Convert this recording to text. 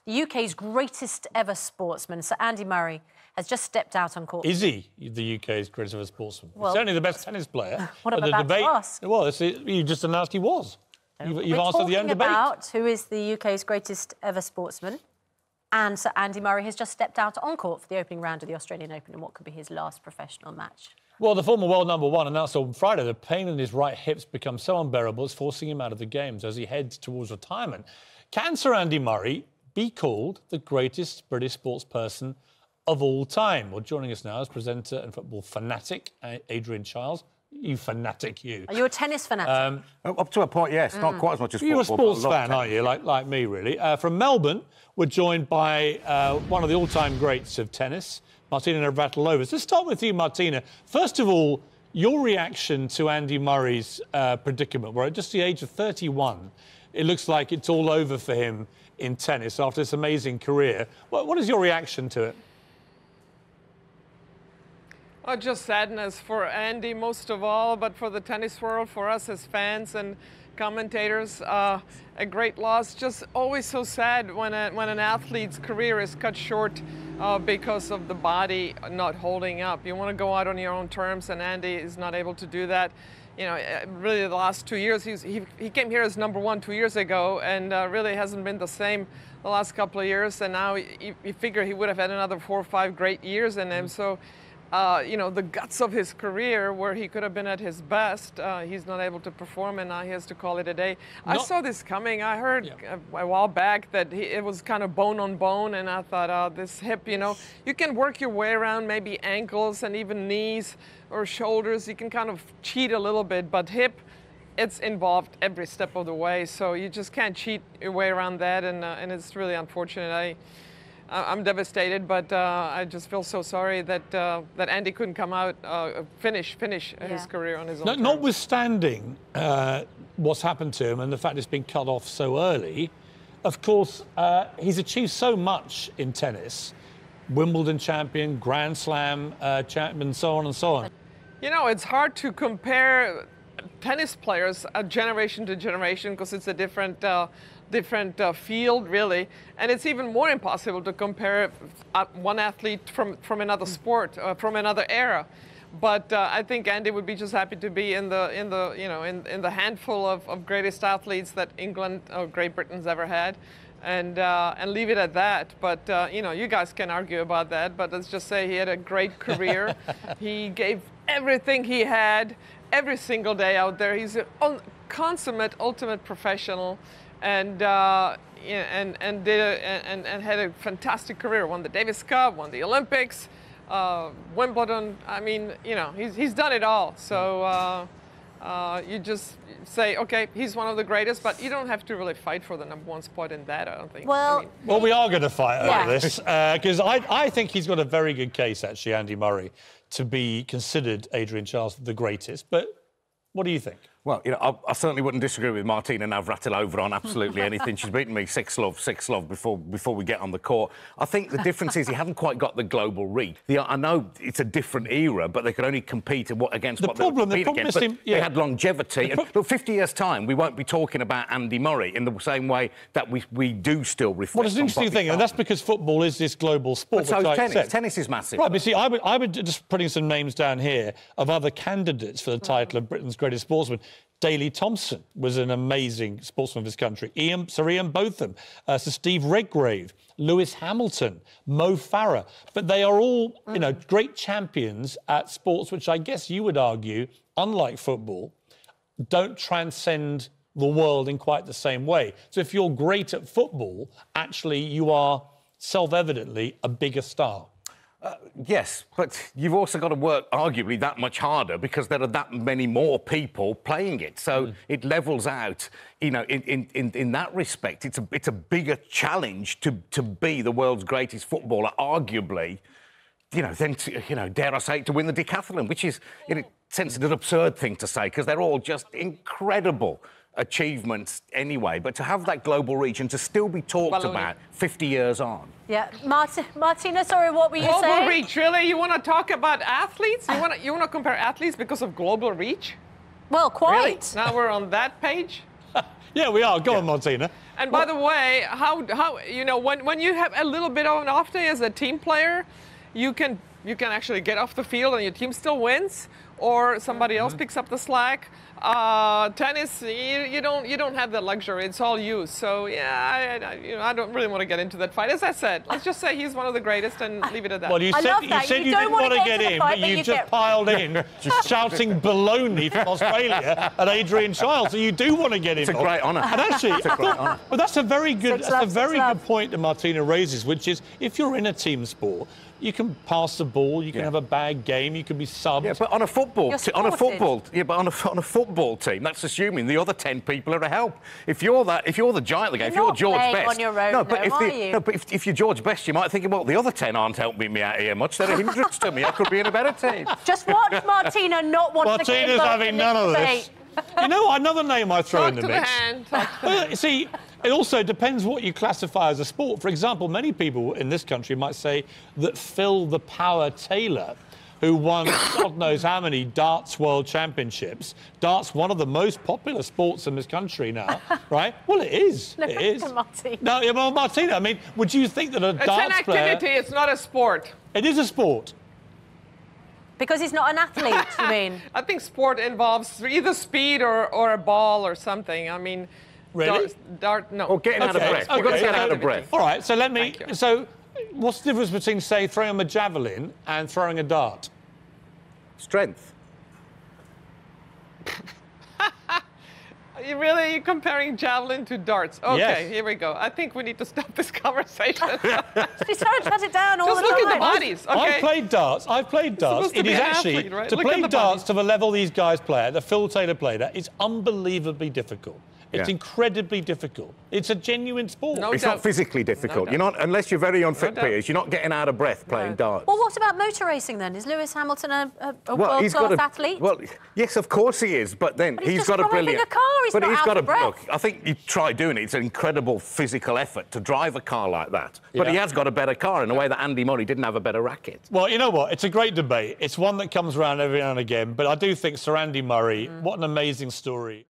the UK's greatest ever sportsman, Sir Andy Murray, has just stepped out on court. Is he the UK's greatest ever sportsman? Well, He's certainly the best tennis player. What am I about to ask? Well, you just announced he was. You've answered the own debate. We're talking about who is the UK's greatest ever sportsman, and Sir Andy Murray has just stepped out on court for the opening round of the Australian Open in what could be his last professional match. Well, the former world #1 announced on Friday the pain in his right hip's become so unbearable it's forcing him out of the games as he heads towards retirement. Can Sir Andy Murray be called the greatest British sportsperson of all time? Well, joining us now is presenter and football fanatic Adrian Chiles. You fanatic, you. Are you a tennis fanatic? Up to a point, yes. Not quite as much as football. You're a sports fan, aren't you? Like me, really. From Melbourne, we're joined by one of the all-time greats of tennis, Martina Navratilova. Let's start with you, Martina. First of all, your reaction to Andy Murray's predicament, where at just the age of 31, it looks like it's all over for him in tennis after this amazing career. What is your reaction to it? Oh, just sadness for Andy most of all, but for the tennis world, for us as fans and commentators, a great loss. Just always so sad when an athlete's career is cut short because of the body not holding up. You want to go out on your own terms, and Andy is not able to do that. You know, really the last 2 years, he came here as #1 2 years ago, and really hasn't been the same the last couple of years. And now you figure he would have had another 4 or 5 great years in him. So. You know, the guts of his career where he could have been at his best, he's not able to perform, and now he has to call it a day. I saw this coming. I heard a while back that it was kind of bone on bone, and I thought, oh, this hip, you know, you can work your way around maybe ankles and even knees or shoulders. You can kind of cheat a little bit, but hip, it's involved every step of the way, so you just can't cheat your way around that, and it's really unfortunate. I'm devastated, but I just feel so sorry that that Andy couldn't come out, finish his career on his own terms. Notwithstanding what's happened to him and the fact it's been cut off so early, of course, he's achieved so much in tennis. Wimbledon champion, Grand Slam champion, and so on and so on. You know, it's hard to compare tennis players generation to generation because it's a different field, really, and it's even more impossible to compare one athlete from another sport, from another era. But I think Andy would be just happy to be in the handful of greatest athletes that England or Great Britain's ever had, and leave it at that. But you know, you guys can argue about that. But let's just say he had a great career. He gave everything he had every single day out there. He's a consummate, ultimate professional. And had a fantastic career. Won the Davis Cup, won the Olympics, Wimbledon. I mean, you know, he's done it all. So you just say, okay, he's one of the greatest, but you don't have to really fight for the #1 spot in that, I don't think. Well, well, we are going to fight over this because I think he's got a very good case, actually, Andy Murray, to be considered, Adrian Chiles, the greatest. But what do you think? Well, you know, I certainly wouldn't disagree with Martina Navratilova on absolutely anything. She's beaten me 6-love before we get on the court. I think the difference is he hasn't quite got the global reach. I know it's a different era, but they could only compete against what they were competing against. But they had longevity. And look, 50 years' time, we won't be talking about Andy Murray in the same way that we do still reflect. Well, it's an interesting thing, and that's because football is this global sport. But so is tennis. Tennis is massive. Right, but see, I would just putting some names down here of other candidates for the title of Britain's greatest sportsman. Daley Thompson was an amazing sportsman of his country. Sir Ian Botham, Sir Steve Redgrave, Lewis Hamilton, Mo Farah. But they are all, you know, great champions at sports which I guess you would argue, unlike football, don't transcend the world in quite the same way. So if you're great at football, actually you are self-evidently a bigger star. Yes, but you've also got to work arguably that much harder because there are that many more people playing it. So it levels out, you know, in that respect. It's a bigger challenge to be the world's greatest footballer, arguably, you know, than to, you know, dare I say it, to win the decathlon, which is, in a sense, an absurd thing to say because they're all just incredible achievements anyway, but to have that global reach and to still be talked about 50 years on. Yeah, Martina, sorry, what were you saying? Global reach, really? You want to talk about athletes? You want to compare athletes because of global reach? Well, quite. Really? Now we're on that page? Yeah, we are. Go on, Martina. And by the way, how you know, when you have a little bit of an off day as a team player, you can actually get off the field and your team still wins, or somebody else picks up the slack. Tennis, you don't have that luxury. It's all you. So yeah, I don't really want to get into that fight. As I said, let's just say he's one of the greatest and leave it at that. Well, you said you didn't want to get in, but you just piled in, shouting baloney from Australia at Adrian Chiles. So you do want to get in. It's a great honour. And actually, well, that's a very good, good point that Martina raises, which is if you're in a team sport, you can pass the ball, you can have a bad game, you can be subbed. Yeah, but on a football team, that's assuming the other 10 people are a help. If you're the giant of the game, if you're George Best, on your own, if you're George Best, you might think, well, the other 10 aren't helping me out here much. They're a hindrance to me. I could be in a better team. Just watch Martina not want to get involved. Martina's having none of this. You know, another name I throw in the mix. See, it also depends what you classify as a sport. For example, many people in this country might say that Phil the Power Taylor, who won God knows how many darts world championships. Darts, one of the most popular sports in this country now, right? Well, it is. It is. No, well, Martina, I mean, would you think that a darts player... It's an activity, it's not a sport. It is a sport. Because he's not an athlete, you mean? I think sport involves either speed or a ball or something. I mean... Really? No. Or getting out of breath. You've got to get out of breath. All right, so let me... So what's the difference between, say, throwing a javelin and throwing a dart? Strength. You're comparing javelin to darts. Okay, yes. Here we go. I think we need to stop this conversation. He's trying to shut it down all the time. Just look at the bodies, okay? I've played darts. It is actually, right? to play darts to the level these guys play at, the Phil Taylor played at, it's unbelievably difficult. It's incredibly difficult. It's a genuine sport. It's not physically difficult. You're not, unless you're very unfit, Piers, you're not getting out of breath playing darts. Well, what about motor racing then? Is Lewis Hamilton a world-class athlete? Well, yes, of course he is, but then he's got a brilliant... a car, he's not out of breath. Look, I think you try doing it. It's an incredible physical effort to drive a car like that. But he has got a better car in a way that Andy Murray didn't have a better racket. Well, you know what? It's a great debate. It's one that comes around every now and again. But I do think Sir Andy Murray, what an amazing story.